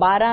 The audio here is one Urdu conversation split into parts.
12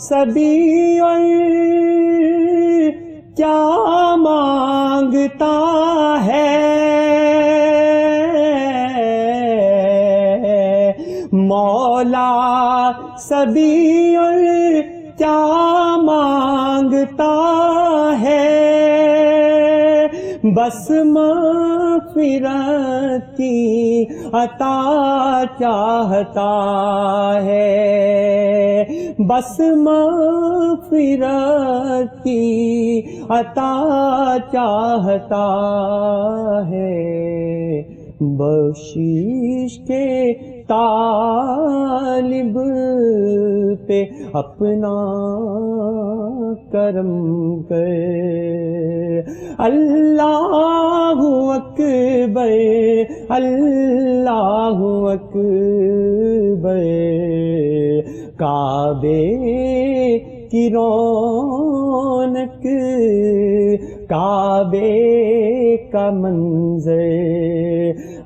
سبھی اور کیا مانگتا ہے، مولا سبھی اور کیا مانگتا ہے، بس مغفرت کی عطا چاہتا ہے، بس مغفرت کی عطا چاہتا ہے، بخشش کے طالب پہ اپنا کرم کر، اللہ اکبر، اللہ اکبر، کعبے کی رونق، کعبے کا منظر،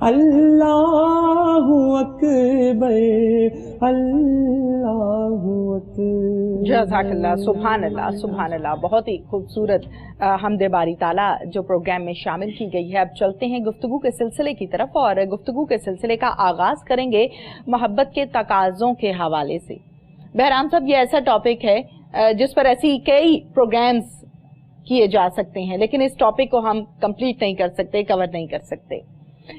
اللہ اکبر، اللہ اکبر۔ جزاک اللہ، سبحان اللہ، سبحان اللہ، بہت ہی خوبصورت حمد باری تعالیٰ جو پروگرام میں شامل کی گئی ہے۔ اب چلتے ہیں گفتگو کے سلسلے کی طرف، اور گفتگو کے سلسلے کا آغاز کریں گے محبت کے تقاضوں کے حوالے سے۔ بہرام صاحب، یہ ایسا ٹاپک ہے جس پر ایسی کئی پروگرامز کیے جا سکتے ہیں، لیکن اس ٹاپک کو ہم کمپلیٹ نہیں کر سکتے، کور نہیں کر سکتے۔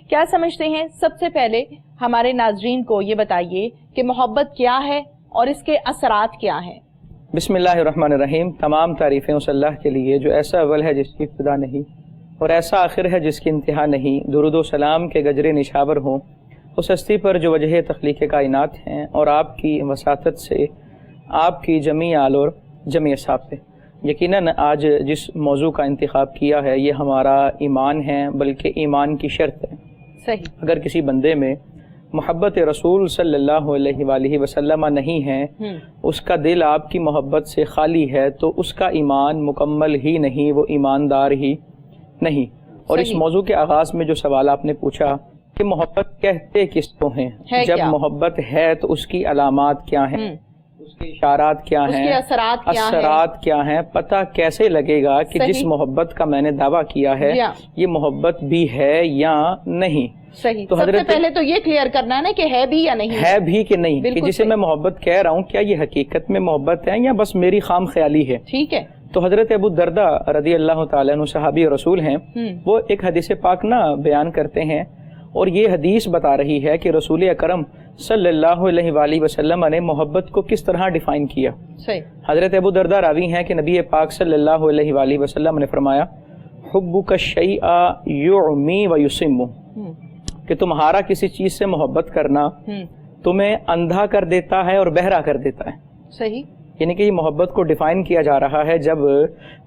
کیا سمجھتے ہیں؟ سب سے پہلے ہمارے ناظرین کو یہ بتائیے کہ محبت کیا ہے اور اس کے اثرات کیا ہیں؟ بسم اللہ الرحمن الرحیم۔ تمام تعریفیں اس اللہ کے لیے جو ایسا اول ہے جس کی ابتدا نہیں، اور ایسا آخر ہے جس کی انتہا نہیں۔ درود و سلام کے گجرے نشاور ہوں اس ہستی پر جو وجہ تخلیق کائنات ہیں، اور آپ کی وساطت سے آپ کی جمیع آل اور جمیع اصحاب پہ۔ یقیناً آج جس موضوع کا انتخاب کیا ہے یہ ہمارا ایمان ہے، بلکہ ایمان کی شرط ہے۔ صحیح۔ اگر کسی بندے میں محبت رسول صلی اللہ علیہ وآلہ وسلم نہیں ہے، اس کا دل آپ کی محبت سے خالی ہے، تو اس کا ایمان مکمل ہی نہیں، وہ ایماندار ہی نہیں۔ اور اس موضوع کے آغاز میں جو سوال آپ نے پوچھا کہ محبت کہتے کس کو ہیں، جب محبت ہے تو اس کی علامات کیا ہیں، اس کے اشارات کیا ہیں، اس کے اثرات کیا ہیں، پتہ کیسے لگے گا کہ جس محبت کا میں نے دعویٰ کیا ہے یہ محبت بھی ہے یا نہیں۔ صحیح۔ تو سب سے پہلے تو یہ کلیئر کرنا ہے نا کہ ہے بھی یا نہیں، ہے بھی کہ نہیں، کہ جسے میں محبت کہہ رہا ہوں کیا یہ حقیقت میں محبت ہے یا بس میری خام خیالی ہے۔ ٹھیک ہے۔ تو حضرت ابو الدرداء رضی اللہ تعالیٰ عنہ صحابی رسول ہیں، وہ ایک حدیث پاک نہ بیان کرتے ہیں، اور یہ حدیث بتا رہی ہے کہ رسول اکرم صلی اللہ علیہ وآلہ وسلم نے محبت کو کس طرح ڈیفائن کیا۔ صحیح۔ حضرت ابو الدرداء راوی ہیں کہ نبی پاک صلی اللہ علیہ وآلہ وسلم نے فرمایا حبک الشیء یعمی ویصم، کہ تمہارا کسی چیز سے محبت کرنا تمہیں اندھا کر دیتا ہے اور بہرا کر دیتا ہے۔ صحیح۔ یعنی کہ یہ محبت کو ڈیفائن کیا جا رہا ہے، جب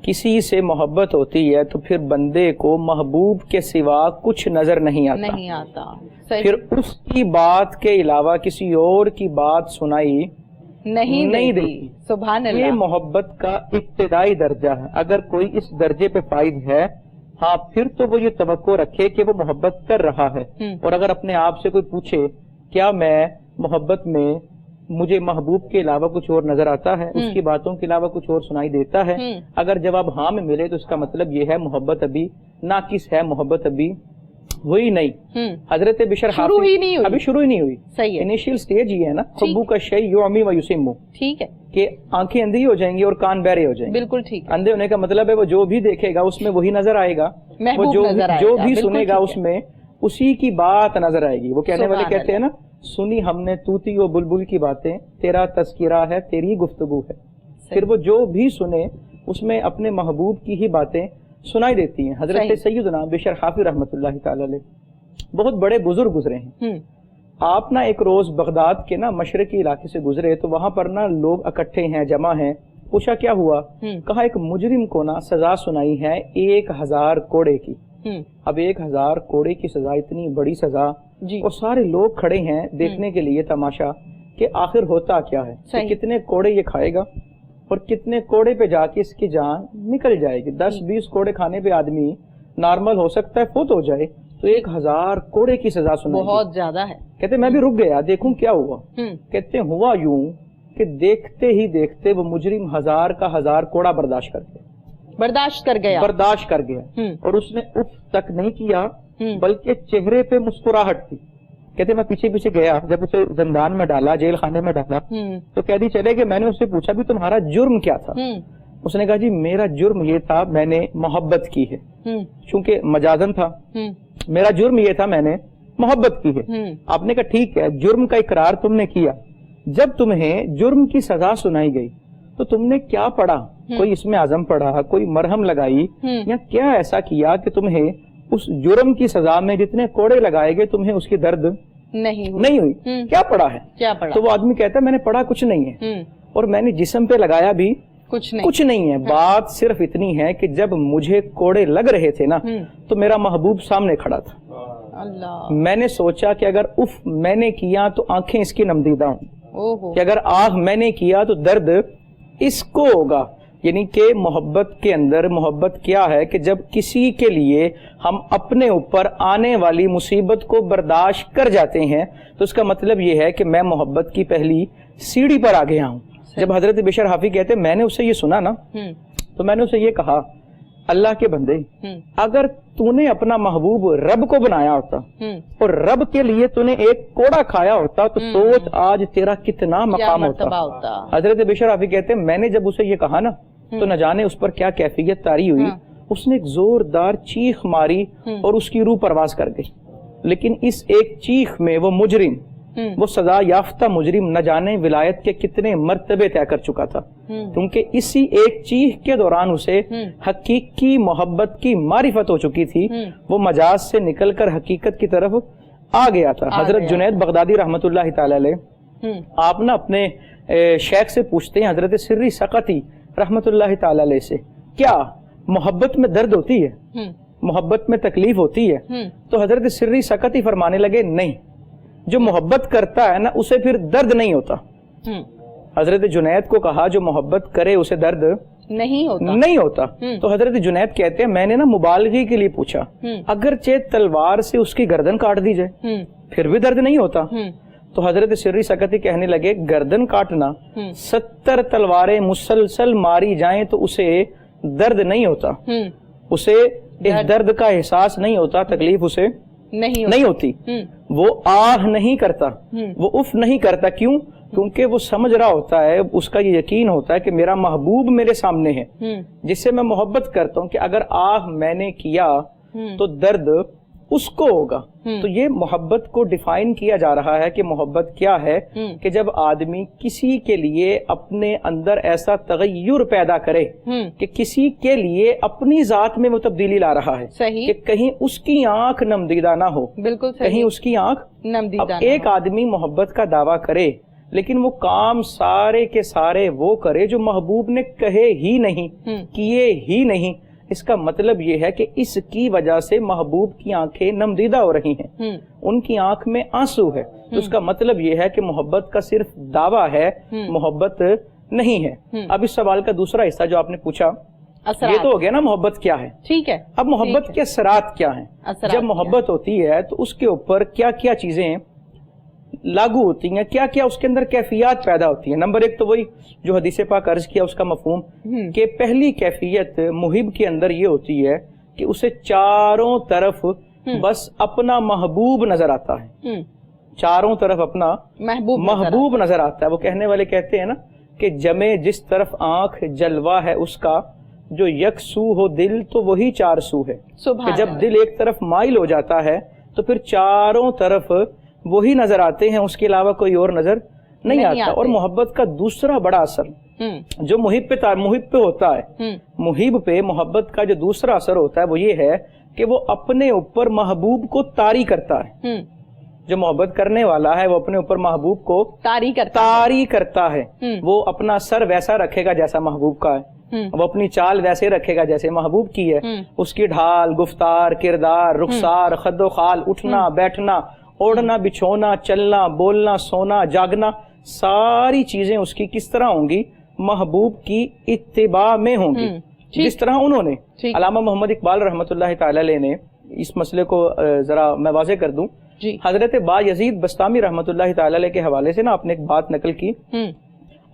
کسی سے محبت ہوتی ہے تو پھر بندے کو محبوب کے سوا کچھ نظر نہیں آتا، پھر اس کی بات کے علاوہ کسی اور کی بات سنائی نہیں دیتی۔ سبحان اللہ۔ یہ محبت کا ابتدائی درجہ ہے۔ اگر کوئی اس درجے پہ فائز ہے، ہاں، پھر تو وہ یہ توقع رکھے کہ وہ محبت کر رہا ہے، اور اگر اپنے آپ سے کوئی پوچھے کیا میں محبت میں مجھے محبوب کے علاوہ کچھ اور نظر آتا ہے، اس کی باتوں کے علاوہ کچھ اور سنائی دیتا ہے، اگر جواب ہاں میں ملے تو اس کا مطلب یہ ہے محبت ابھی ناقص ہے، محبت ابھی ہوئی نہیں۔ حضرت بشر ابھی شروع ہی نہیں ہوئی، انیشیل سٹیج یہ ہے نا، حبک الشیء یعمی ویصم، ٹھیک ہے، کہ آنکھیں اندھی ہو جائیں گی اور کان بہرے ہو جائیں گے۔ بالکل ٹھیک۔ اندھے ہونے کا مطلب ہے وہ جو بھی دیکھے گا اس میں وہی نظر آئے گا، وہ جو بھی سنے گا اس میں اسی کی بات نظر آئے گی۔ وہ کہنے والے کہتے ہیں نا، سنی ہم نے طوطی و بلبل کی باتیں، تیرا تذکرہ ہے تیری گفتگو ہے۔ پھر وہ جو بھی سنے اس میں اپنے محبوب کی ہی باتیں سنائی دیتی ہیں۔ حضرت سیدنا بشر حافظ رحمۃ اللہ تعالی علیہ بہت بڑے بزرگ گزرے ہیں۔ آپ نا ایک روز بغداد کے نا مشرقی علاقے سے گزرے، تو وہاں پر نا لوگ اکٹھے ہیں، جمع ہیں۔ پوچھا کیا ہوا؟ کہا ایک مجرم کو نا سزا سنائی ہے 1000 کوڑے کی۔ اب 1000 کوڑے کی سزا اتنی بڑی سزا، اور سارے لوگ کھڑے ہیں دیکھنے کے لیے تماشا کہ آخر ہوتا کیا ہے، کہ کتنے کوڑے یہ کھائے گا اور کتنے کوڑے پہ جا کے اس کی جان نکل جائے گی۔ 10-20 کوڑے کھانے پہ آدمی نارمل ہو سکتا ہے، فوت ہو جائے، تو 1000 کوڑے کی سزا سنائی، بہت زیادہ ہے۔ کہتے میں بھی رک گیا دیکھوں کیا ہوا۔ کہتے ہوا یوں کہ دیکھتے ہی دیکھتے وہ مجرم 1000 کا 1000 کوڑا برداشت کر گیا اور اس نے اف تک نہیں کیا بلکہ چہرے پہ مسکراہٹ تھی. کہتے میں پیچھے پیچھے گیا, جب اسے زندان میں ڈالا, جیل خانے میں ڈالا, تو قیدی چلے کہ میں نے اس سے پوچھا بھی تمہارا جرم کیا تھا؟ اس نے کہا جی میرا جرم یہ تھا میں نے محبت کی ہے, چونکہ مجازن تھا, میرا جرم یہ تھا میں نے محبت کی ہے. آپ نے کہا ٹھیک ہے, جرم کا اقرار تم نے کیا, جب تمہیں جرم کی سزا سنائی گئی تو تم نے کیا پڑھا؟ کوئی اس میں عزم پڑھا, کوئی مرہم لگائی, یا کیا ایسا کیا کہ تمہیں اس جرم کی سزا میں جتنے کوڑے لگائے گئے تمہیں اس کی درد نہیں ہوئی؟ کیا پڑھا ہے؟ تو وہ آدمی کہتا ہے میں نے پڑھا کچھ نہیں ہے, اور میں نے جسم پہ لگایا بھی کچھ نہیں ہے. بات صرف اتنی ہے کہ جب مجھے کوڑے لگ رہے تھے نا تو میرا محبوب سامنے کھڑا تھا. میں نے سوچا کہ اگر اف میں نے کیا تو آنکھیں اس کی نمدیدہ ہوں, کہ اگر آہ میں نے کیا تو درد اس کو ہوگا. یعنی کہ محبت کے اندر محبت کیا ہے کہ جب کسی کے لیے ہم اپنے اوپر آنے والی مصیبت کو برداشت کر جاتے ہیں تو اس کا مطلب یہ ہے کہ میں محبت کی پہلی سیڑھی پر آ گیا ہوں. جب حضرت بشر حافی کہتے میں نے اسے یہ سنا نا تو میں نے اسے یہ کہا اللہ کے بندے اگر تو نے اپنا محبوب رب کو بنایا ہوتا اور رب کے لیے تو نے ایک کوڑا کھایا ہوتا تو سوچ آج تیرا کتنا مقام ہوتا. حضرت بشر حافی کہتے ہیں میں نے جب اسے یہ کہا نا تو نہ جانے اس پر کیا کیفیت طاری ہوئی. اس نے ایک زوردار چیخ ماری اور اس کی روح پرواز کر گئی, لیکن اس ایک چیخ میں وہ مجرم, وہ سزا یافتہ مجرم نہ جانے ولایت کے کتنے مرتبے طے کر چکا تھا, کیونکہ اسی ایک چیخ کے دوران اسے حقیقی محبت کی معرفت ہو چکی تھی. وہ مجاز سے نکل کر حقیقت کی طرف آ گیا تھا. حضرت جنید بغدادی رحمت اللہ تعالی علیہ, آپ نا اپنے شیخ سے پوچھتے ہیں حضرت سری سقطی رحمت اللہ تعالی علیہ سے, کیا محبت میں درد ہوتی ہے, محبت میں تکلیف ہوتی ہے؟ تو حضرت سری سقطی فرمانے لگے نہیں, جو محبت کرتا ہے نا اسے پھر درد نہیں ہوتا. حضرت جنید کو کہا جو محبت کرے اسے درد نہیں ہوتا. تو حضرت جنید کہتے ہیں میں نے نا مبالغے کے لیے پوچھا, اگرچہ تلوار سے اس کی گردن کاٹ دی جائے پھر بھی درد نہیں ہوتا؟ تو حضرت سری سقطی کہنے لگے گردن کاٹنا 70 تلواریں مسلسل ماری جائیں تو اسے درد نہیں ہوتا, اسے اس درد کا احساس نہیں ہوتا, تکلیف اسے نہیں ہوتی. وہ آہ نہیں کرتا, وہ اف نہیں کرتا. کیوں؟ کیونکہ وہ سمجھ رہا ہوتا ہے, اس کا یہ یقین ہوتا ہے کہ میرا محبوب میرے سامنے ہے جس سے میں محبت کرتا ہوں, کہ اگر آہ میں نے کیا تو درد اس کو ہوگا. تو یہ محبت کو ڈیفائن کیا جا رہا ہے کہ محبت کیا ہے, کہ جب آدمی کسی کے لیے اپنے اندر ایسا تغیر پیدا کرے کہ کسی کے لیے اپنی ذات میں وہ تبدیلی لا رہا ہے کہ کہیں اس کی آنکھ نمدیدہ نہ ہو, بالکل کہیں اس کی آنکھ نمدیدہ. اب ایک آدمی محبت کا دعویٰ کرے لیکن وہ کام سارے کے سارے وہ کرے جو محبوب نے کہے ہی نہیں, کیے ہی نہیں, اس کا مطلب یہ ہے کہ اس کی وجہ سے محبوب کی آنکھیں نمدیدہ ہو رہی ہیں, ان کی آنکھ میں آنسو ہے. تو اس کا مطلب یہ ہے کہ محبت کا صرف دعویٰ ہے, محبت نہیں ہے. اب اس سوال کا دوسرا حصہ جو آپ نے پوچھا یہ تو ہو گیا نا محبت کیا ہے, ٹھیک ہے. اب محبت کے اثرات کیا ہیں؟ جب محبت ہوتی ہے تو اس کے اوپر کیا کیا چیزیں لاگو ہوتی ہیں, کیا کیا اس کے اندر کیفیات پیدا ہوتی ہیں. نمبر 1 تو وہی جو حدیث پاک عرض کیا اس کا مفہوم, کہ پہلی کیفیت محب کے اندر یہ ہوتی ہے کہ اسے چاروں طرف بس اپنا محبوب نظر آتا ہے, چاروں طرف اپنا محبوب نظر آتا ہے. وہ کہنے والے کہتے ہیں نا کہ جمے جس طرف آنکھ جلوہ ہے اس کا, جو یک سو ہو دل تو وہی 4 سو ہے. کہ جب دل ایک طرف مائل ہو جاتا ہے تو پھر چاروں طرف وہی نظر آتے ہیں, اس کے علاوہ کوئی اور نظر نہیں آتا. اور محبت کا دوسرا بڑا اثر جو محب پہ ہوتا ہے, محب پہ محبت کا جو دوسرا اثر ہوتا ہے وہ یہ ہے کہ وہ اپنے اوپر محبوب کو طاری کرتا ہے. جو محبت کرنے والا ہے وہ اپنے اوپر محبوب کو طاری کرتا ہے. وہ اپنا سر ویسا رکھے گا جیسا محبوب کا ہے, وہ اپنی چال ویسے رکھے گا جیسے محبوب کی ہے. اس کی ڈھال, گفتار, کردار, رخسار, خد و خال, اٹھنا بیٹھنا, اوڑھنا بچھونا, چلنا بولنا, سونا جاگنا, ساری چیزیں اس کی کس طرح ہوں گی؟ محبوب کی اتباع میں ہوں گی, جس طرح انہوں نے. علامہ محمد اقبال رحمت اللہ تعالی علیہ نے اس مسئلے کو ذرا میں واضح کر دوں. حضرت با یزید بستامی رحمت اللہ تعالی علیہ کے حوالے سے نا آپ نے ایک بات نقل کی,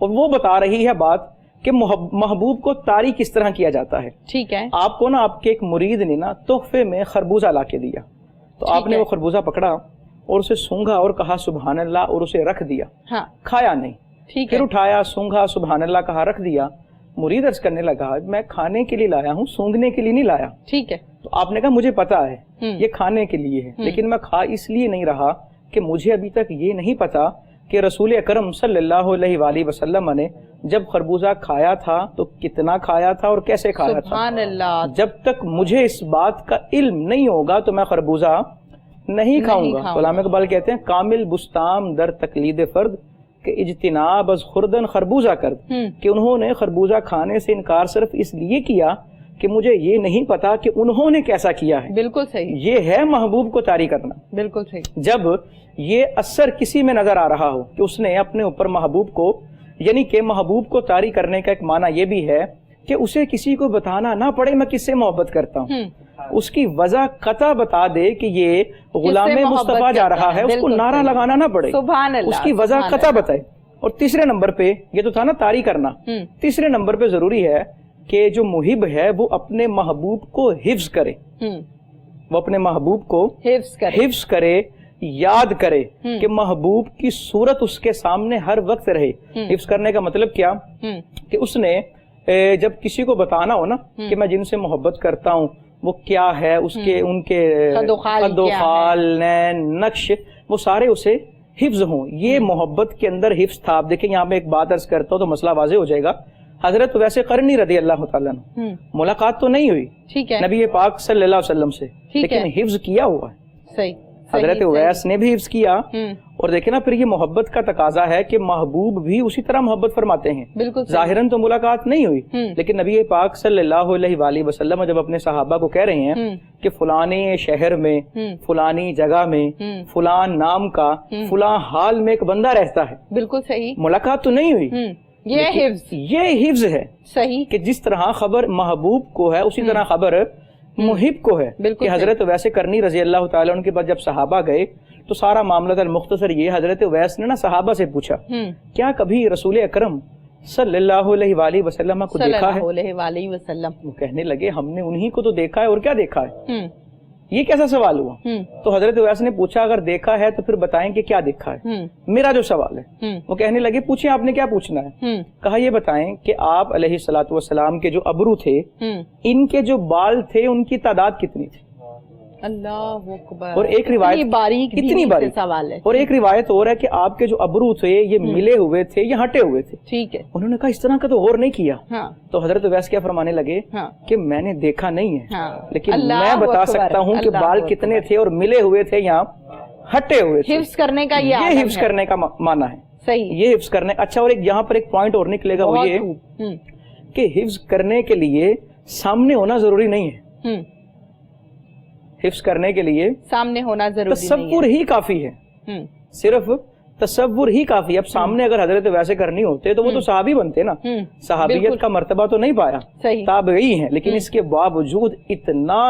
اور وہ بتا رہی ہے بات کہ محبوب کو طاری کس طرح کیا جاتا ہے. ٹھیک ہے. آپ کو نا آپ کے ایک مرید نے نا تحفے میں خربوزہ لا کے دیا, تو آپ نے وہ خربوزہ پکڑا اور اسے سونگھا اور کہا سبحان اللہ اور اسے رکھ دیا. ہاں. کھایا نہیں. پھر اٹھایا, سونگھا, سبحان اللہ کہا, رکھ دیا. مرید عرض کرنے لگا میں کھانے کے لیے لایا ہوں, سونگھنے کے لیے نہیں لایا. ٹھیک ہے. تو آپ نے کہا مجھے پتا ہے یہ کھانے کے لیے ہے, لیکن میں کھا اس لیے نہیں رہا کہ مجھے ابھی تک یہ نہیں پتا کہ رسول اکرم صلی اللہ علیہ وآلہ وسلم نے جب خربوزہ کھایا تھا تو کتنا کھایا تھا اور کیسے کھایا تھا. سبحان اللہ. جب تک مجھے اس بات کا علم نہیں ہوگا تو میں خربوزہ نہیں کھاؤں گا. علامہ اقبال کہتے ہیں کامل بستام در تقلید فرد کہ اجتناب از خوردن خربوزہ کرد, کہ انہوں نے خربوزہ کھانے سے انکار صرف اس لیے کیا کہ مجھے یہ نہیں پتا کہ انہوں نے کیسا کیا ہے. بالکل صحیح. یہ ہے محبوب کو طاری کرنا. بالکل صحیح. جب یہ اثر کسی میں نظر آ رہا ہو کہ اس نے اپنے اوپر محبوب کو, یعنی کہ محبوب کو طاری کرنے کا ایک معنی یہ بھی ہے کہ اسے کسی کو بتانا نہ پڑے میں کس سے محبت کرتا ہوں, اس کی وجہ قطع بتا دے کہ یہ غلام مصطفیٰ جا رہا ہے, اس کو نعرہ لگانا نہ پڑے, اس کی وجہ قطع بتائے. اور تیسرے نمبر پہ یہ تو تھا نا طاری کرنا, تیسرے نمبر پہ ضروری ہے کہ جو محب ہے وہ اپنے محبوب کو حفظ کرے, وہ اپنے محبوب کو حفظ کرے, یاد کرے کہ محبوب کی صورت اس کے سامنے ہر وقت رہے. حفظ کرنے کا مطلب کیا کہ اس نے جب کسی کو بتانا ہو نا کہ میں جن سے محبت کرتا ہوں وہ کیا ہے, اس کے ان کے خد و خال, نین, نقش, وہ سارے اسے حفظ ہوں. یہ محبت کے اندر حفظ تھا. آپ دیکھیں یہاں میں ایک بات عرض کرتا ہوں تو مسئلہ واضح ہو جائے گا. حضرت ویسے قرنی رضی اللہ تعالیٰ عنہ ملاقات تو نہیں ہوئی نبی پاک صلی اللہ علیہ وسلم سے, لیکن حفظ کیا ہوا ہے. صحیح. حضرت اویس نے بھی حفظ کیا. اور دیکھیں نا پھر یہ محبت کا تقاضا ہے کہ محبوب بھی اسی طرح محبت فرماتے ہیں. ظاہراً تو ملاقات نہیں ہوئی, لیکن نبی پاک صلی اللہ علیہ وآلہ وسلم جب اپنے صحابہ کو کہہ رہے ہیں کہ فلانی شہر میں, فلانی جگہ میں, فلان نام کا, فلاں حال میں ایک بندہ رہتا ہے. بالکل صحیح. ملاقات تو نہیں ہوئی, یہ حفظ ہے. صحیح. کہ جس طرح خبر محبوب کو ہے اسی طرح خبر محب کو ہے. کہ حضرت ویسے کرنی رضی اللہ تعالیٰ ان کے بعد جب صحابہ گئے تو سارا معاملہ المختصر یہ, حضرت ویس نے نا صحابہ سے پوچھا کیا کبھی رسول اکرم صلی اللہ علیہ وآلہ وسلم کو دیکھا ہے؟ وہ کہنے لگے ہم نے انہی کو تو دیکھا ہے, اور کیا دیکھا ہے. یہ کیسا سوال ہوا؟ تو حضرت ویس نے پوچھا اگر دیکھا ہے تو پھر بتائیں کہ کیا دیکھا ہے. میرا جو سوال ہے وہ کہنے لگے پوچھیں آپ نے کیا پوچھنا ہے. کہا یہ بتائیں کہ آپ علیہ الصلوۃ والسلام کے جو ابرو تھے, ان کے جو بال تھے ان کی تعداد کتنی تھی؟ اللہ اکبر. اور ایک روایت اتنی باریک سوال ہے, اور ایک روایت اور ہے کہ آپ کے جو ابرو تھے یہ ملے ہوئے تھے یا ہٹے ہوئے تھے. ٹھیک ہے. انہوں نے کہا اس طرح کا تو غور نہیں کیا. تو حضرت ویس کیا فرمانے لگے کہ میں نے دیکھا نہیں ہے, لیکن میں بتا سکتا ہوں کہ بال کتنے تھے اور ملے ہوئے تھے یا ہٹے ہوئے تھے. حفظ کرنے کا یہ حفظ کرنے کا معنی ہے. صحیح. یہ حفظ کرنے. اچھا, اور ایک یہاں پر ایک پوائنٹ اور نکلے گا, وہ یہ کہ حفظ کرنے کے لیے سامنے ہونا ضروری نہیں ہے. حفظ کرنے کے لیے سامنے ہونا ضروری نہیں ہے, تصور ہی کافی ہے. صرف تصور ہی کافی ہے. اب سامنے اگر حضرت ویسے کرنی ہوتے تو وہ تو صحابی بنتے نا, صحابیت کا مرتبہ تو نہیں پایا, تابعی ہیں, لیکن اس کے باوجود اتنا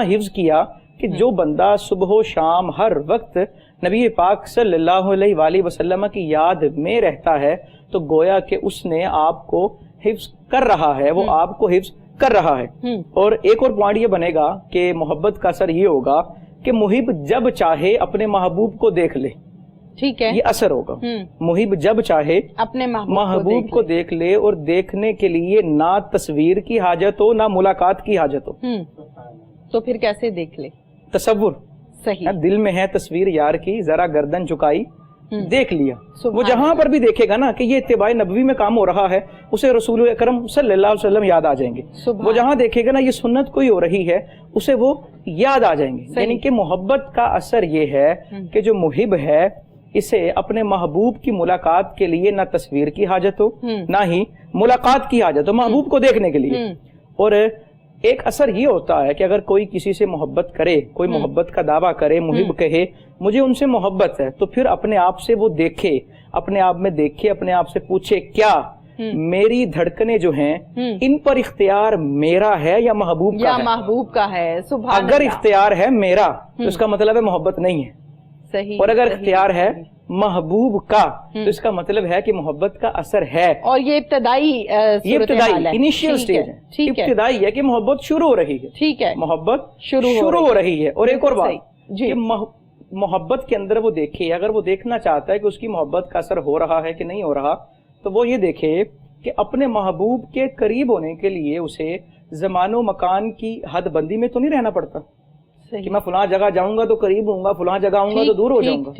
حفظ کیا کہ جو بندہ صبح و شام ہر وقت نبی پاک صلی اللہ علیہ وآلہ وسلم کی یاد میں رہتا ہے تو گویا کہ اس نے آپ کو حفظ کر رہا ہے, وہ آپ کو حفظ کر رہا ہے. اور ایک اور پوائنٹ یہ بنے گا کہ محبت کا اثر یہ ہوگا کہ محب جب چاہے اپنے محبوب کو دیکھ لے. ٹھیک ہے. یہ اثر ہوگا. محب جب چاہے اپنے محبوب کو دیکھ لے, اور دیکھنے کے لیے نہ تصویر کی حاجت ہو نہ ملاقات کی حاجت ہو. تو پھر کیسے دیکھ لے؟ تصور. صحیح. دل میں ہے تصویر یار کی, ذرا گردن جھکائی دیکھ لیا. وہ جہاں پر بھی دیکھے گا نا کہ یہ اتباع نبوی میں کام ہو رہا ہے, اسے رسول اکرم صلی اللہ علیہ وسلم یاد آ جائیں گے. وہ جہاں دیکھے گا نا یہ سنت کوئی ہو رہی ہے, اسے وہ یاد آ جائیں گے. یعنی کہ محبت کا اثر یہ ہے کہ جو محب ہے اسے اپنے محبوب کی ملاقات کے لیے نہ تصویر کی حاجت ہو نہ ہی ملاقات کی حاجت ہو, محبوب کو دیکھنے کے لیے. اور ایک اثر یہ ہوتا ہے کہ اگر کوئی کسی سے محبت کرے, کوئی محبت کا دعویٰ کرے, محب کہے مجھے ان سے محبت ہے, تو پھر اپنے آپ سے وہ دیکھے, اپنے آپ میں دیکھے, اپنے آپ سے پوچھے کیا میری دھڑکنے جو ہیں ان پر اختیار میرا ہے یا محبوب کا ہے؟ اگر اختیار ہے میرا تو اس کا مطلب ہے محبت نہیں ہے. صحیح, اور اگر اختیار ہے محبوب کا تو اس کا مطلب ہے کہ محبت کا اثر ہے. اور یہ ابتدائی انیشیل سٹیج ہے, ابتدائی ہے کہ محبت شروع ہو رہی ہے. ٹھیک ہے, محبت شروع ہو رہی ہے. اور ایک اور بات کہ محبت کے اندر وہ دیکھے, اگر وہ دیکھنا چاہتا ہے کہ اس کی محبت کا اثر ہو رہا ہے کہ نہیں ہو رہا, تو وہ یہ دیکھے کہ اپنے محبوب کے قریب ہونے کے لیے اسے زمان و مکان کی حد بندی میں تو نہیں رہنا پڑتا کہ میں فلاں جگہ جاؤں گا تو قریب ہوں گا, فلاں جگہ آؤں گا تو دور ہو جاؤں گا.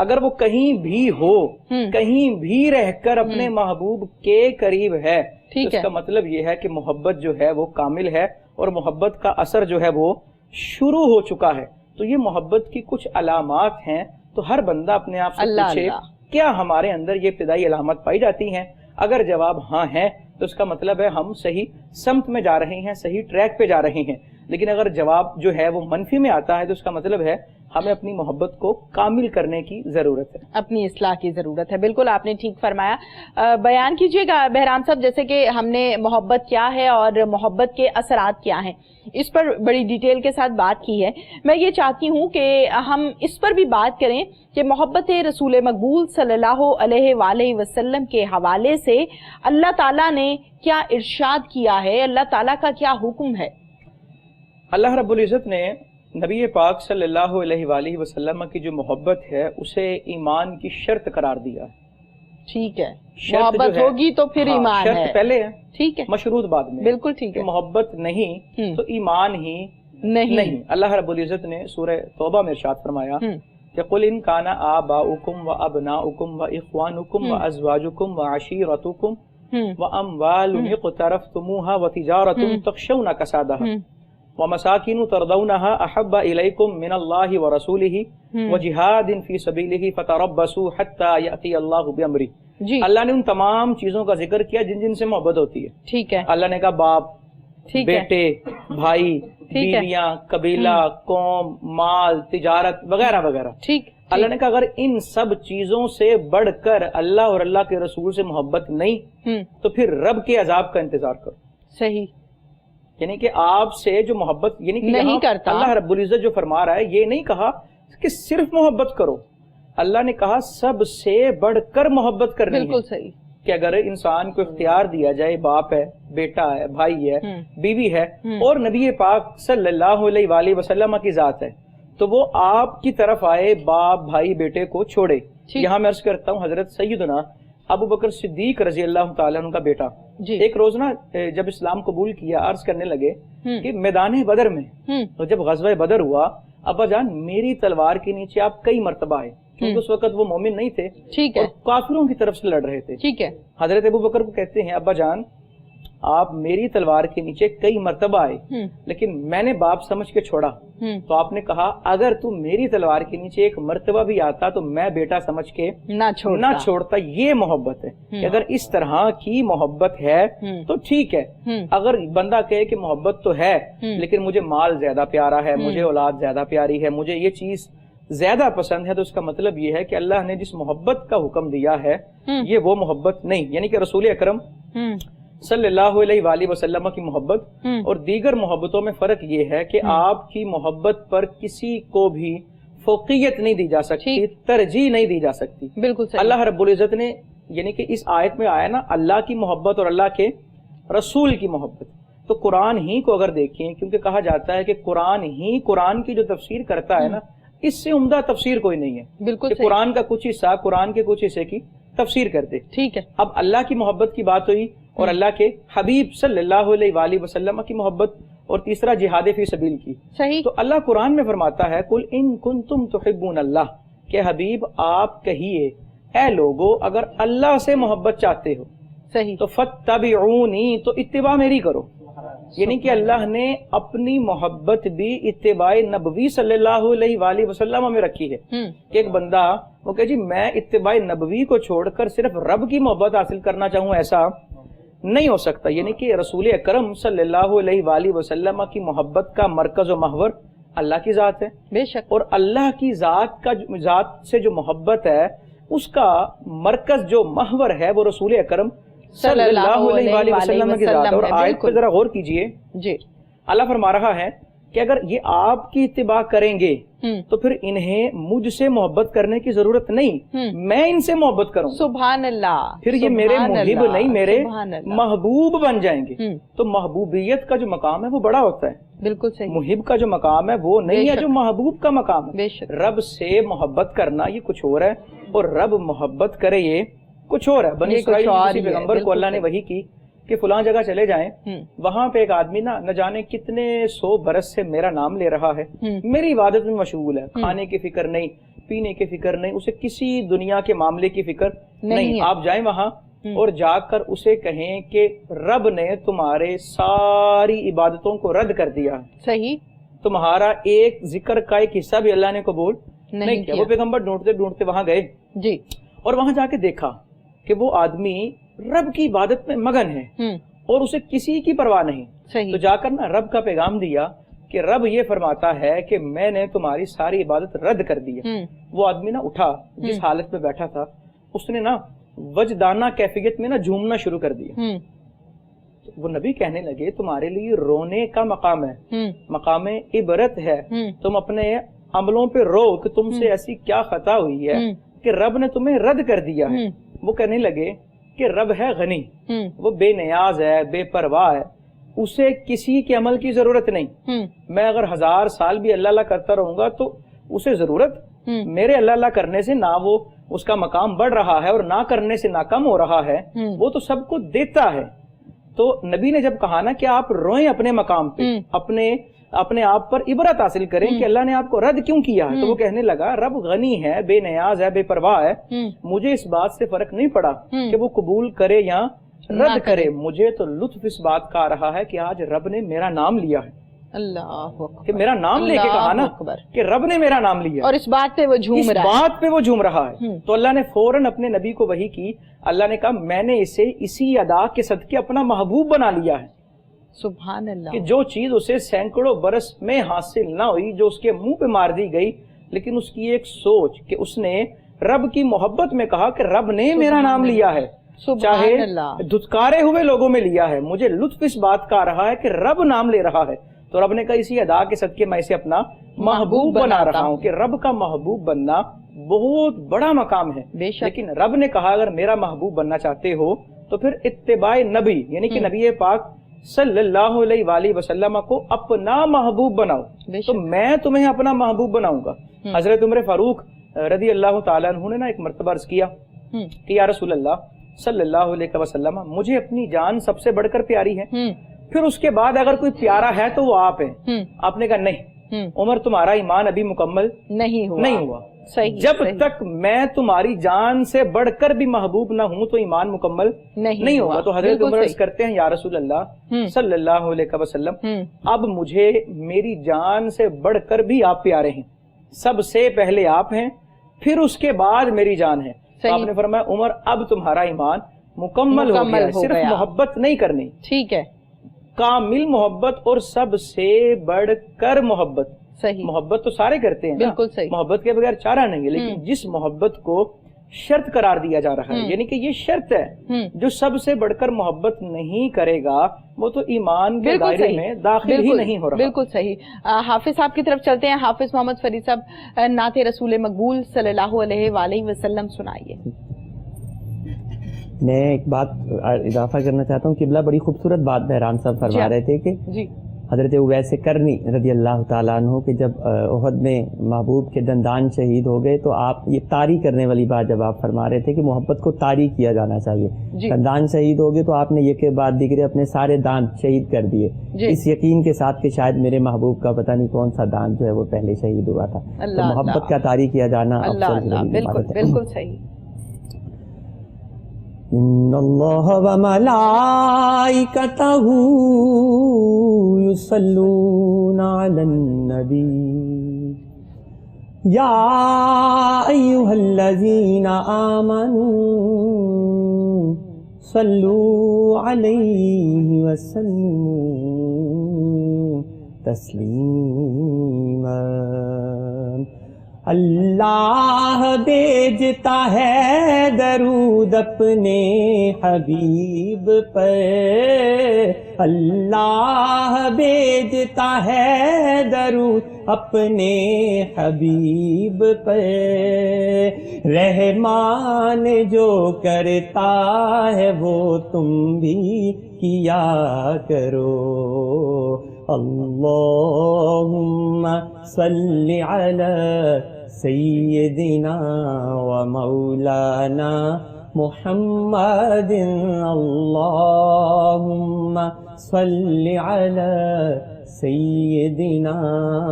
اگر وہ کہیں بھی ہو, کہیں بھی رہ کر اپنے محبوب کے قریب ہے, تو اس کا مطلب یہ ہے کہ محبت جو ہے وہ کامل ہے اور محبت کا اثر جو ہے وہ شروع ہو چکا ہے. تو یہ محبت کی کچھ علامات ہیں. تو ہر بندہ اپنے آپ سے پوچھے کیا ہمارے اندر یہ ابتدائی علامات پائی جاتی ہیں؟ اگر جواب ہاں ہے تو اس کا مطلب ہے ہم صحیح سمت میں جا رہے ہیں, صحیح ٹریک پہ جا رہے ہیں. لیکن اگر جواب جو ہے وہ منفی میں آتا ہے تو اس کا مطلب ہے ہمیں اپنی محبت کو کامل کرنے کی ضرورت ہے, اپنی اصلاح کی ضرورت ہے. بالکل آپ نے ٹھیک فرمایا. بیان کیجئے گا بہرام صاحب, جیسے کہ ہم نے محبت کیا ہے اور محبت کے اثرات کیا ہیں, اس پر بڑی ڈیٹیل کے ساتھ بات کی ہے. میں یہ چاہتی ہوں کہ ہم اس پر بھی بات کریں کہ محبت رسول مقبول صلی اللہ علیہ وآلہ وسلم کے حوالے سے اللہ تعالیٰ نے کیا ارشاد کیا ہے, اللہ تعالیٰ کا کیا حکم ہے. اللہ رب العزت نے نبی پاک صلی اللہ علیہ وآلہ وسلم کی جو محبت ہے اسے ایمان کی شرط قرار دیا ہے. ٹھیک ہے, محبت ہوگی تو پھر ایمان ہے. شرط پہلے ہے, ٹھیک ہے, مشروط بعد میں. بالکل ٹھیک ہے. محبت نہیں تو ایمان ہی نہیں. اللہ رب العزت نے سورہ توبہ میں ارشاد فرمایا کہ قل ان کان آباؤکم وابناؤکم واخوانکم وازواجکم وعشیرتکم واموال اقترفتموها وتجارۃ تخشون کسادها ومساکن ترضونها احب الیکم من اللہ ورسولہ وجہاد فی سبیلہ فتربصوا حتی یأتی اللہ بامرہ. اللہ نے ان تمام چیزوں کا ذکر کیا جن جن سے محبت ہوتی ہے. ٹھیک ہے. اللہ نے کہا باپ, بیٹے, بھائی, بیویاں, قبیلہ, قوم, مال, تجارت وغیرہ وغیرہ. ٹھیک. اللہ نے کہا اگر ان سب چیزوں سے بڑھ کر اللہ اور اللہ کے رسول سے محبت نہیں تو پھر رب کے عذاب کا انتظار کرو. صحیح. یعنی کہ آپ سے جو محبت یعنی کہ نہیں کرتا, اللہ رب العزت جو فرما رہا ہے یہ نہیں کہا کہ صرف محبت کرو, اللہ نے کہا سب سے بڑھ کر محبت کرنی ہے. بالکل صحیح. کہ اگر انسان کو اختیار دیا جائے, باپ ہے, بیٹا ہے, بھائی ہے, بیوی ہے اور نبی پاک صلی اللہ علیہ وآلہ وسلم کی ذات ہے, تو وہ آپ کی طرف آئے, باپ, بھائی, بیٹے کو چھوڑے. یہاں میں عرض کرتا ہوں حضرت سیدنا ابو بکر صدیق رضی اللہ تعالیٰ عنہ کا بیٹا ایک روز نا جب اسلام قبول کیا عرض کرنے لگے کہ میدان بدر میں جب غزوہ بدر ہوا, ابا جان میری تلوار کے نیچے آپ کئی مرتبہ آئے, کیونکہ اس وقت وہ مومن نہیں تھے اور کافروں کی طرف سے لڑ رہے تھے. ٹھیک ہے. حضرت ابو بکر کو کہتے ہیں ابا جان آپ میری تلوار کے نیچے کئی مرتبہ آئے لیکن میں نے باپ سمجھ کے چھوڑا, تو آپ نے کہا اگر تو میری تلوار کے نیچے ایک مرتبہ بھی آتا تو میں بیٹا سمجھ کے نہ چھوڑتا. یہ محبت ہے کہ اگر اس طرح کی محبت ہے تو ٹھیک ہے. اگر بندہ کہے کہ محبت تو ہے لیکن مجھے مال زیادہ پیارا ہے, مجھے اولاد زیادہ پیاری ہے, مجھے یہ چیز زیادہ پسند ہے, تو اس کا مطلب یہ ہے کہ اللہ نے جس محبت کا حکم دیا ہے یہ وہ محبت نہیں. یعنی کہ رسول اکرم صلی اللہ علیہ وآلہ وسلم کی محبت اور دیگر محبتوں میں فرق یہ ہے کہ آپ کی محبت پر کسی کو بھی فوقیت نہیں دی جا سکتی, ترجیح نہیں دی جا سکتی. بالکل. اللہ رب العزت نے یعنی کہ اس آیت میں آیا نا اللہ کی محبت اور اللہ کے رسول کی محبت, تو قرآن ہی کو اگر دیکھیں, کیونکہ کہا جاتا ہے کہ قرآن ہی قرآن کی جو تفسیر کرتا ہے نا اس سے عمدہ تفسیر کوئی نہیں ہے. بالکل. قرآن کا کچھ حصہ قرآن کے کچھ حصے کی تفسیر کرتے. ٹھیک ہے. اب اللہ کی محبت کی بات ہوئی اور اللہ کے حبیب صلی اللہ علیہ وآلہ وسلم کی محبت, اور تیسرا جہاد فی سبیل کی. صحیح. تو اللہ قرآن میں فرماتا ہے قل ان کنتم تحبون اللہ, کہ حبیب آپ کہیے اے لوگو اگر اللہ سے محبت چاہتے ہو صحیح تو فتبعونی, تو اتباع میری کرو. یعنی کہ اللہ نے اپنی محبت بھی اتباع نبوی صلی اللہ علیہ وآلہ وسلم میں رکھی ہے. کہ ایک بندہ وہ کہ جی میں اتباع نبوی کو چھوڑ کر صرف رب کی محبت حاصل کرنا چاہوں, ایسا نہیں ہو سکتا. یعنی کہ رسول اکرم صلی اللہ علیہ وآلہ وسلم کی محبت کا مرکز و محور اللہ کی ذات ہے. بے شک. اور اللہ کی ذات سے جو محبت ہے اس کا مرکز جو محور ہے وہ رسول اکرم صلی اللہ علیہ وآلہ وسلم کی ذات ہے. اور آیت پہ ذرا غور کیجئے. جی. اللہ فرما رہا ہے کہ اگر یہ آپ کی اتباع کریں گے تو پھر انہیں مجھ سے محبت کرنے کی ضرورت نہیں، میں ان سے محبت کروں، سبحان اللہ، پھر یہ میرے محب نہیں، میرے محبوب بن جائیں گے۔ تو محبوبیت کا جو مقام ہے وہ بڑا ہوتا ہے، بالکل صحیح۔ محب کا جو مقام ہے وہ نہیں ہے جو محبوب کا مقام ہے۔ رب سے محبت کرنا یہ کچھ اور ہے، اور رب محبت کرے یہ کچھ اور ہے۔ بنی اسرائیل کسی پیغمبر کو اللہ نے وحی کی کہ فلاں جگہ چلے جائیں، وہاں پہ ایک آدمی نہ جانے کتنے 100 برس سے میرا نام لے رہا ہے، میری عبادت میں مشغول ہے، کھانے کی فکر نہیں، پینے کی فکر نہیں، اسے کسی دنیا کے معاملے کی فکر نہیں۔ آپ جائیں وہاں اور جا کر اسے کہیں کہ رب نے تمہارے ساری عبادتوں کو رد کر دیا ہے، صحیح، تمہارا ایک ذکر کا ایک حصہ بھی اللہ نے قبول نہیں کیا۔ وہ پیغمبر ڈھونڈتے ڈھونڈتے وہاں گئے جی، اور وہاں جا کے دیکھا کہ وہ آدمی رب کی عبادت میں مگن ہے اور اسے کسی کی پرواہ نہیں۔ تو جا کر نا رب کا پیغام دیا کہ رب یہ فرماتا ہے کہ میں نے تمہاری ساری عبادت رد کر دی ہے۔ وہ آدمی نا اٹھا، جس حالت میں بیٹھا تھا اس نے نا وجدانہ کیفیت میں نا جھومنا شروع کر دیا۔ وہ نبی کہنے لگے تمہارے لیے رونے کا مقام ہے، مقام عبرت ہے، تم اپنے عملوں پہ رو کہ تم سے ایسی کیا خطا ہوئی ہے کہ رب نے تمہیں رد کر دیا ہے۔ وہ کہنے لگے کہ رب ہے غنی، وہ بے نیاز ہے، بے پرواہ ہے، اسے کسی کے عمل کی ضرورت نہیں۔ میں اگر 1000 سال بھی اللہ اللہ کرتا رہوں گا تو اسے ضرورت میرے اللہ اللہ کرنے سے نہ وہ اس کا مقام بڑھ رہا ہے اور نہ کرنے سے نہ کم ہو رہا ہے، وہ تو سب کو دیتا ہے۔ تو نبی نے جب کہا نا کہ آپ روئیں اپنے مقام پہ، اپنے آپ پر عبرت حاصل کریں کہ اللہ نے آپ کو رد کیوں کیا ہے، تو وہ کہنے لگا رب غنی ہے، بے نیاز ہے، بے پرواہ ہے، مجھے اس بات سے فرق نہیں پڑا کہ وہ قبول کرے یا رد کرے، مجھے تو لطف اس بات کا آ رہا ہے کہ آج رب نے میرا نام لیا ہے۔ اللہ کہ میرا نام لے کے کہا نا کہ رب نے میرا نام لیا، اور اس بات پہ وہ جھوم رہا ہے۔ تو اللہ نے فوراً اپنے نبی کو وحی کی، اللہ نے کہا میں نے اسے اسی ادا کے صدقے اپنا محبوب بنا لیا ہے۔ سبحان اللہ، کہ جو چیز اسے سینکڑوں برس میں حاصل نہ ہوئی، جو اس کے منہ پہ مار دی گئی، لیکن اس کی ایک سوچ کہ اس نے رب کی محبت میں کہا کہ رب نے میرا نام لیا ہے، چاہے دھتکارے ہوئے لوگوں میں لیا ہے، مجھے لطف اس بات کا آ رہا ہے کہ رب نام لے رہا ہے۔ تو رب نے کہا اسی ادا کے صدقے میں اسے اپنا محبوب بنا رہا ہوں، کہ رب کا محبوب بننا بہت بڑا مقام ہے۔ لیکن رب نے کہا اگر میرا محبوب بننا چاہتے ہو تو پھر اتباع نبی، یعنی کہ نبی پاک صلی اللہ علیہ وآلہ وسلم کو اپنا محبوب بناؤ، تو میں تمہیں اپنا محبوب بناؤں گا۔ حضرت عمر فاروق رضی اللہ تعالیٰ عنہ نے نا ایک مرتبہ عرض کیا کہ یا رسول اللہ صلی اللہ علیہ وسلم، مجھے اپنی جان سب سے بڑھ کر پیاری ہے، پھر اس کے بعد اگر کوئی پیارا ہے تو وہ آپ ہیں۔ آپ نے کہا نہیں عمر، تمہارا ایمان ابھی مکمل نہیں ہوا، جب تک میں تمہاری جان سے بڑھ کر بھی محبوب نہ ہوں تو ایمان مکمل نہیں ہوگا۔ تو حضرت عمر عرض کرتے ہیں یا رسول اللہ صلی اللہ علیہ وسلم، اب مجھے میری جان سے بڑھ کر بھی آپ پیارے ہیں، سب سے پہلے آپ ہیں، پھر اس کے بعد میری جان ہے۔ تو آپ نے فرمایا عمر اب تمہارا ایمان مکمل ہو گیا، صرف محبت نہیں کرنی، ٹھیک ہے، کامل محبت اور سب سے بڑھ کر محبت۔ محبت تو سارے کرتے ہیں، بالکل صحیح، محبت کے بغیر چارہ نہیں ہے، لیکن جس محبت کو شرط قرار دیا جا رہا ہے، یعنی کہ یہ شرط ہے، جو سب سے بڑھ کر محبت نہیں کرے گا وہ تو ایمان کے دائرے میں داخل ہی نہیں ہو رہا۔ بالکل صحیح۔ حافظ صاحب کی طرف چلتے ہیں، حافظ محمد فرید صاحب نعت رسول مقبول صلی اللہ علیہ وآلہ وسلم سنائیے۔ میں ایک بات اضافہ کرنا چاہتا ہوں، قبلہ بڑی خوبصورت بات بہرام صاحب فرما رہے تھے کہ حضرت اویس کرنی رضی اللہ تعالیٰ عنہ کہ جب احد میں محبوب کے دندان شہید ہو گئے تو آپ یہ طاری کرنے والی بات جب آپ فرما رہے تھے کہ محبت کو طاری کیا جانا چاہیے، دندان شہید ہو گئے تو آپ نے یہ کہ بعد دیگر اپنے سارے دانت شہید کر دیے، اس یقین کے ساتھ کہ شاید میرے محبوب کا پتہ نہیں کون سا دانت جو ہے وہ پہلے شہید ہوا تھا۔ تو محبت کا طاری کیا جانا بالکل صحیح۔ ان اللہ و ملائکتہ یصلون علی النبی یا ایھا الذین آمنوا صلوا علیہ وسلموا تسلیما۔ اللہ بھیجتا ہے درود اپنے حبیب پر، اللہ بھیجتا ہے درود اپنے حبیب پر، رحمان جو کرتا ہے وہ تم بھی کیا کرو۔ اللہم صلی علی سیدنا و مولانا محمد، اللہم صلی علی سیدنا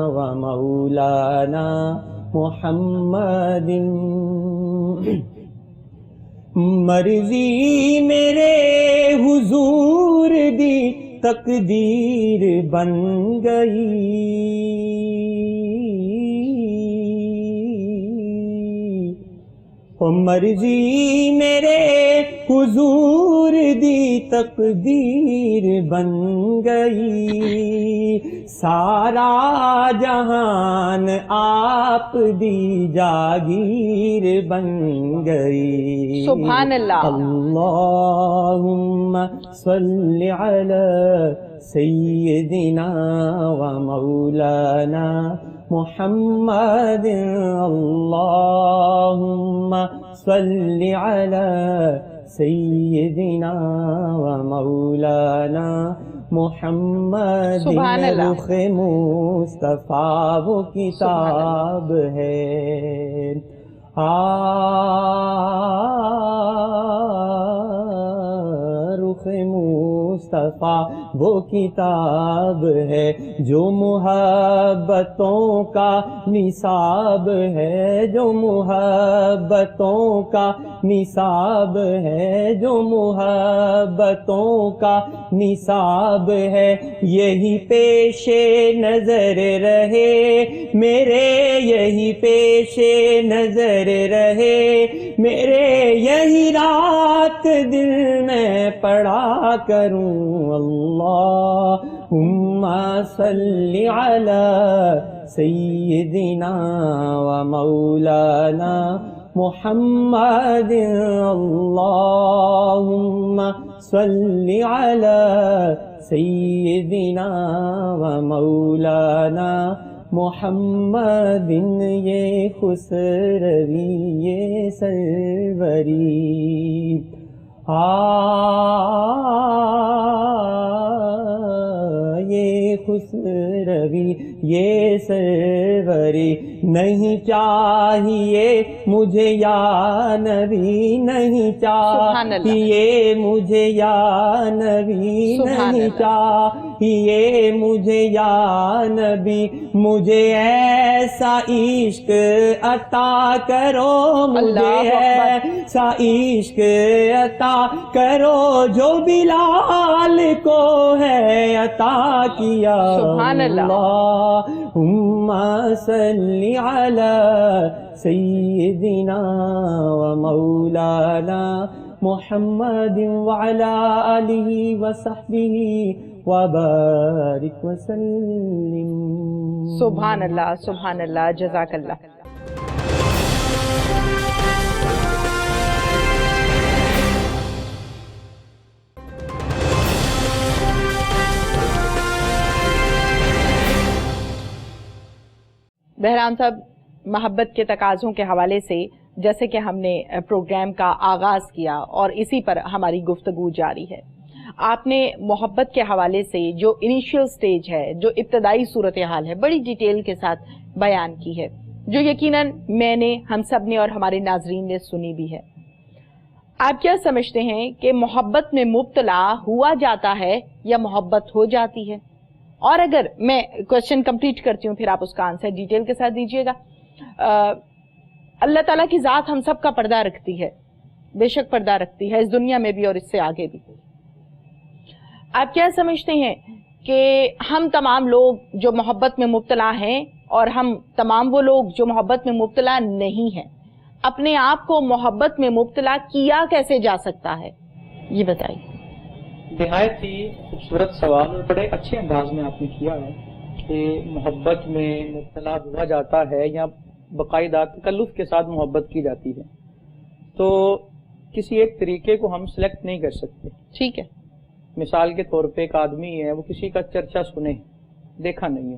و مولانا محمد۔ مرضی میرے حضور دی تقدیر بن گئی، مرضی میرے حضور دی تقدیر بن گئی، سارا جہان آپ دی جاگیر بن گئی۔ سبحان اللہ۔ اللہم صلی علی سیدنا و مولانا محمد، اللہم صلی علی سیدنا و مولانا محمد۔ سبحان اللہ۔ رخ مصطفیٰ وہ کتاب ہے، رخ مصطفیٰ وہ کتاب ہے جو محبتوں کا نصاب ہے، جو محبتوں کا نصاب ہے، جو محبتوں کا نصاب ہے، یہی پیش نظر رہے میرے، یہی پیش نظر رہے میرے، یہی رات دل میں پڑھا کروں۔ اللہم صلی علی سیدنا و مولانا محمد، اللہم صلی علی سیدنا و مولانا محمد۔ یہ خسروی یہ سروری یہ خسروی یہ سروری، نہیں چاہیے مجھے یا نبی، نہیں چاہیے مجھے یا نبی، نہیں چاہیے مجھے یا نبی، مجھے ایسا عشق عطا کرو، مجھے ایسا عشق عطا کرو جو بلال کو ہے عطا کیا۔ سبحان اللہ۔ اللہم صلی علی سیدنا و مولانا محمد وعلی آلہ وصحبہ وبارک وسلم۔ سبحان اللہ، سبحان اللہ، جزاک اللہ۔ بہرام صاحب، محبت کے تقاضوں کے حوالے سے جیسے کہ ہم نے پروگرام کا آغاز کیا اور اسی پر ہماری گفتگو جاری ہے، آپ نے محبت کے حوالے سے جو انیشیل سٹیج ہے، جو ابتدائی صورتحال ہے، بڑی ڈیٹیل کے ساتھ بیان کی ہے، جو یقیناً میں نے، ہم سب نے اور ہمارے ناظرین نے سنی بھی ہے۔ آپ کیا سمجھتے ہیں کہ محبت میں مبتلا ہوا جاتا ہے یا محبت ہو جاتی ہے؟ اور اگر میں کوشچن کمپلیٹ کرتی ہوں پھر آپ اس کا آنسر ڈیٹیل کے ساتھ دیجیے گا۔ اللہ تعالیٰ کی ذات ہم سب کا پردہ رکھتی ہے، بے شک پردہ رکھتی ہے، اس دنیا میں بھی اور اس سے آگے بھی۔ آپ کیا سمجھتے ہیں کہ ہم تمام لوگ جو محبت میں مبتلا ہیں اور ہم تمام وہ لوگ جو محبت میں مبتلا نہیں ہیں، اپنے آپ کو محبت میں مبتلا کیا کیسے جا سکتا ہے؟ یہ بتائیے۔ نہایت ہی خوبصورت سوال اور بڑے اچھے انداز میں آپ نے کیا ہے کہ محبت میں مبتلا ہوا جاتا ہے یا باقاعدہ تکلف کے ساتھ محبت کی جاتی ہے، تو کسی ایک طریقے کو ہم سلیکٹ نہیں کر سکتے۔ ٹھیک ہے۔ مثال کے طور پہ ایک آدمی ہے، وہ کسی کا چرچا سنے، دیکھا نہیں ہے،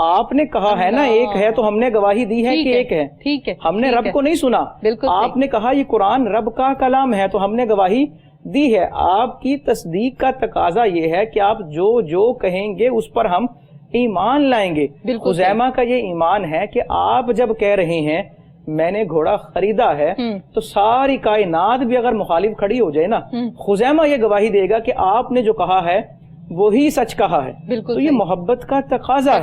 آپ نے کہا ہے نا ایک ہے تو ہم نے گواہی دی ہے کہ ایک ہے. ٹھیک ہے, ہم نے رب کو نہیں سنا, آپ نے کہا یہ قرآن رب کا کلام ہے تو ہم نے گواہی دی ہے. آپ کی تصدیق کا تقاضا یہ ہے کہ آپ جو جو کہیں گے اس پر ہم ایمان لائیں گے. خزیمہ کا یہ ایمان ہے کہ آپ جب کہہ رہے ہیں میں نے گھوڑا خریدا ہے تو ساری کائنات بھی اگر مخالف کھڑی ہو جائے نا, خزیمہ یہ گواہی دے گا کہ آپ نے جو کہا ہے وہی سچ کہا ہے. تو یہ محبت کا تقاضا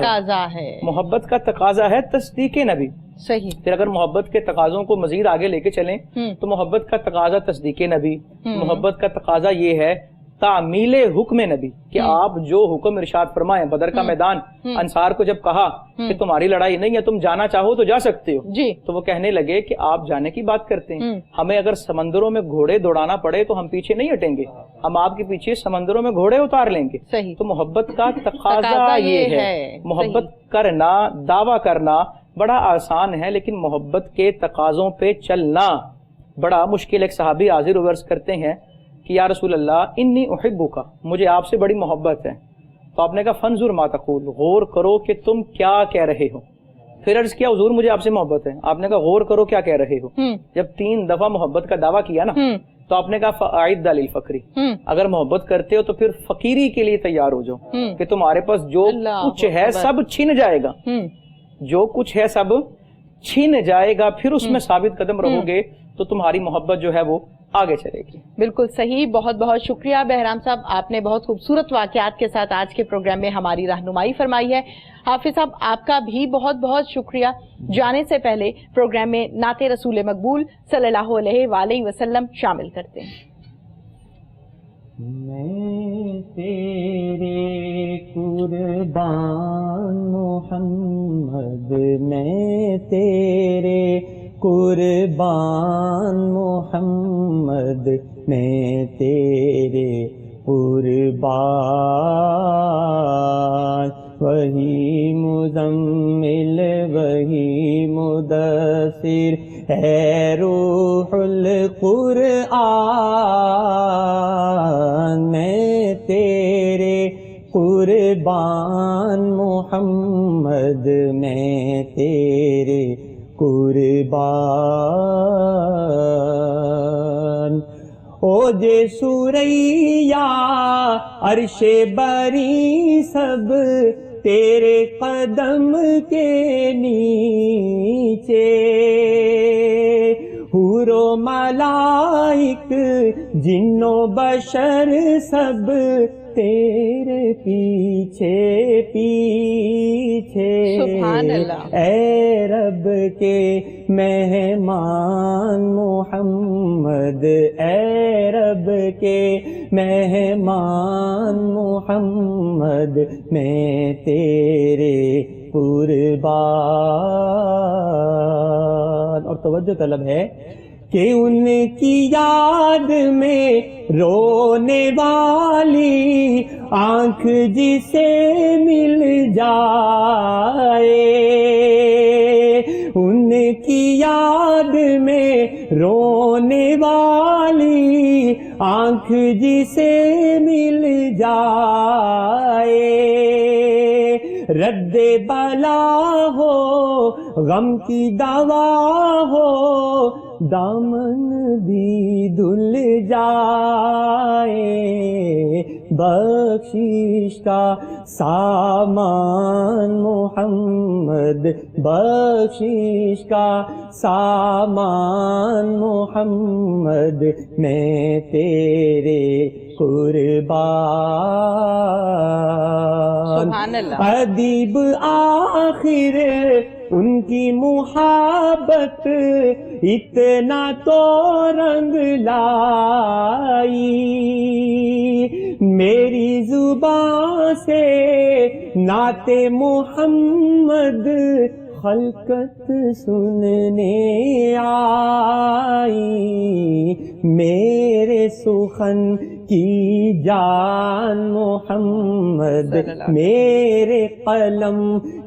ہے, محبت کا تقاضا ہے تصدیق نبی. صحیح. پھر اگر محبت کے تقاضوں کو مزید آگے لے کے چلیں تو محبت کا تقاضا تصدیق نبی, محبت کا تقاضا یہ ہے تعمیل حکم نبی کہ آپ جو حکم ارشاد فرمائیں. بدر کا میدان انصار کو جب کہا کہ تمہاری لڑائی نہیں ہے, تم جانا چاہو تو جا سکتے ہو, تو وہ کہنے لگے کہ آپ جانے کی بات کرتے ہیں, ہمیں اگر سمندروں میں گھوڑے دوڑانا پڑے تو ہم پیچھے نہیں ہٹیں گے, ہم آپ کے پیچھے سمندروں میں گھوڑے اتار لیں گے. تو محبت کا تقاضا یہ ہے. محبت کرنا, دعویٰ کرنا بڑا آسان ہے, لیکن محبت کے تقاضوں پہ چلنا بڑا مشکل. ایک صحابی حاضر و عرض کرتے ہیں کہ یا رسول اللہ انی احبک, مجھے آپ سے بڑی محبت ہے. تو آپ نے کہا فانظر ما تقول, غور کرو کہ تم کیا کہہ رہے ہو. پھر عرض کیا حضور مجھے آپ سے محبت ہے. آپ نے کہا غور کرو کیا کہہ رہے ہو. جب 3 دفعہ محبت کا دعویٰ کیا نا تو آپ نے کہا فاعد للفقری, اگر محبت کرتے ہو تو پھر فقیری کے لیے تیار ہو جاؤ کہ تمہارے پاس جو کچھ ہے سب چھن جائے گا, جو کچھ ہے سب چھن جائے گا. پھر اس میں ثابت قدم رہو گے تو تمہاری محبت جو ہے وہ آگے چلے گی. بالکل صحیح. بہت بہت شکریہ بہرام صاحب, آپ نے بہت خوبصورت واقعات کے ساتھ آج کے پروگرام میں ہماری رہنمائی فرمائی ہے. حافظ صاحب آپ کا بھی بہت بہت شکریہ. جانے سے پہلے پروگرام میں نعت رسول مقبول صلی اللہ علیہ وآلہ وسلم شامل کرتے ہیں. میں تیرے قربان محمد, میں تیرے قربان محمد, میں تیرے قربان. وہی مزمل وہی مدثر ہے روح القرآن, میں تیرے قربان محمد, میں تیرے قربان. او جے سوریا عرش بری سب تیرے قدم کے نیچے, حور و ملائک جن و بشر سب تیرے پیچھے پیچھے. سبحان اللہ. اے رب کے مہمان محمد, اے رب کے مہمان محمد, میں تیرے قربان. اور توجہ طلب ہے کہ ان کی یاد میں رونے والی آنکھ جسے مل جائے, ان کی یاد میں رونے والی آنکھ جسے مل جائے, رد بلا ہو غم کی دوا ہو دامن بھی دھل جائے, بخشش کا سامان محمد, بخشش کا سامان محمد, میں تیرے قربان. سبحان اللہ. ادیب آخر ان کی محبت اتنا تو رنگ لائی, میری زبان سے نعت محمد خلقت سننے آئی, میرے سخن کی جان محمد, میرے قلم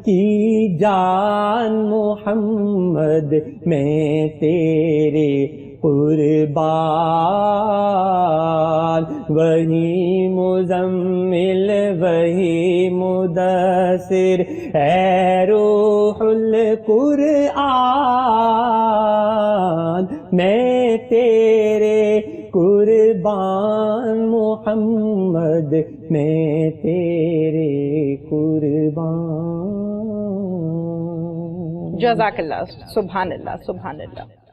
کی جان محمد, میں تیرے قربان، وہی مزمل وہی مدثر، اے روح القرآن میں تیرے قربان، محمد میں تیرے قربان. جزاک اللہ. سبحان اللہ سبحان اللہ.